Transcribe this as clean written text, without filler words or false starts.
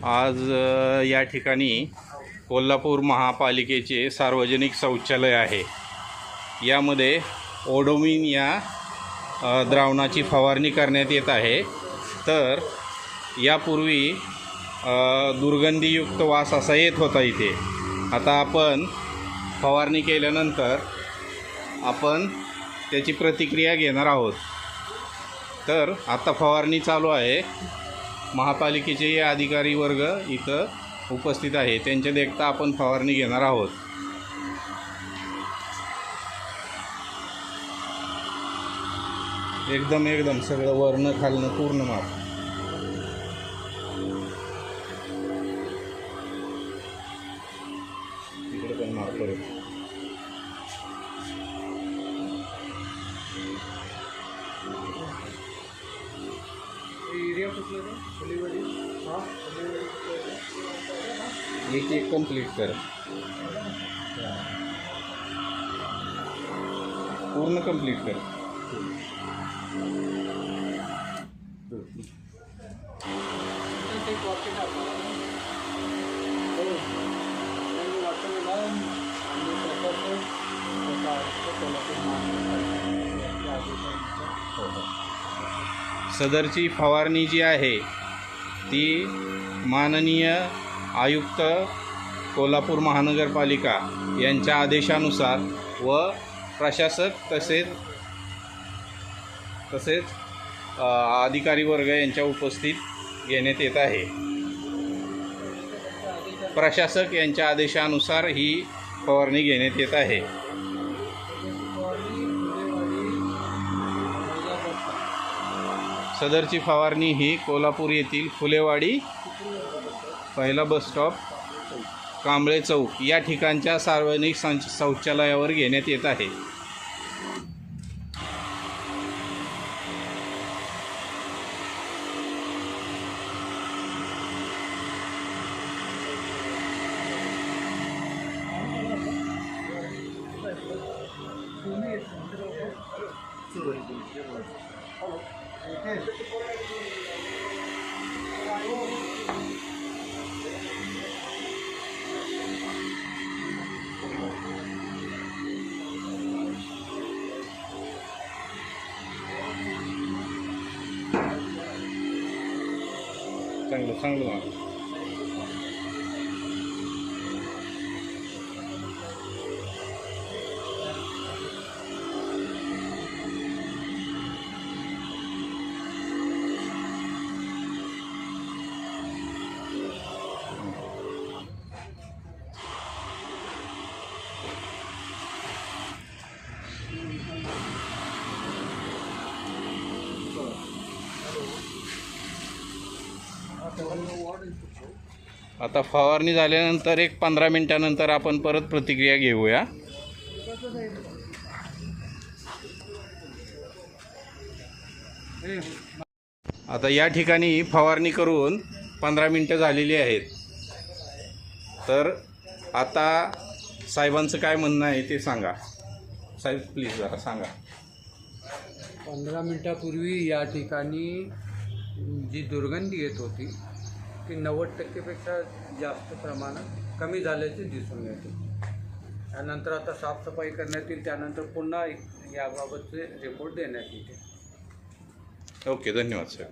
आज या ठिकाणी कोल्हापूर महापालिकेचे सार्वजनिक शौचालय आहे। यामध्ये ओडोमिन या द्रावणाची फवारणी करण्यात येत आहे। तर यापूर्वी दुर्गंधीयुक्त वास असा येत होता इथे। आता आपण फवारणी केल्यानंतर आपण त्याची प्रतिक्रिया घेणार आहोत। तर आता फवारणी चालू आहे। महापालिकेचे अधिकारी वर्ग इथं उपस्थित आहे, त्यांच्या देखता आपण फवारणी घेणार आहोत। एकदम सगळं वरनं खालनं पूर्ण माप। इकडे पण माप करू। एक कंप्लीट कर, पूर्ण कंप्लीट कर। सदरची फवारणी जी आहे ती माननीय आयुक्त कोल्हापूर महानगरपालिका यांच्या आदेशानुसार व प्रशासक तसेच अधिकारी वर्ग यांच्या उपस्थित घेण्यात येत आहे। प्रशासक यांच्या आदेशानुसार ही फवारणी घेण्यात येत आहे। सदरची फवारणी ही कोल्हापूर येथील फुलेवाडी पहिला बस स्टॉप कांबळे चौक या ठिकाणच्या सार्वजनिक शौचालयावर घेण्यात येत आहे। चांगलं आता फवारणी झाल्यानंतर एक 15 मिनिटानंतर आपण परत प्रतिक्रिया घेऊया। आता या ठिकाणी फवारणी करून 15 मिनिटं झालेली आहेत। तर आता साहेबांचं काय म्हणणं आहे ते सांगा। साहेब प्लीज जरा सांगा। 15 मिनिटापूर्वी या ठिकाणी जी दुर्गंधी येत होती ती 90%पेक्षा जास्त प्रमाणात कमी झाल्याचे दिसून येते। त्यानंतर आता साफसफाई करण्यात येईल, त्यानंतर पुन्हा याबाबतचे रिपोर्ट देण्यात येईल। ओके, धन्यवाद साहेब।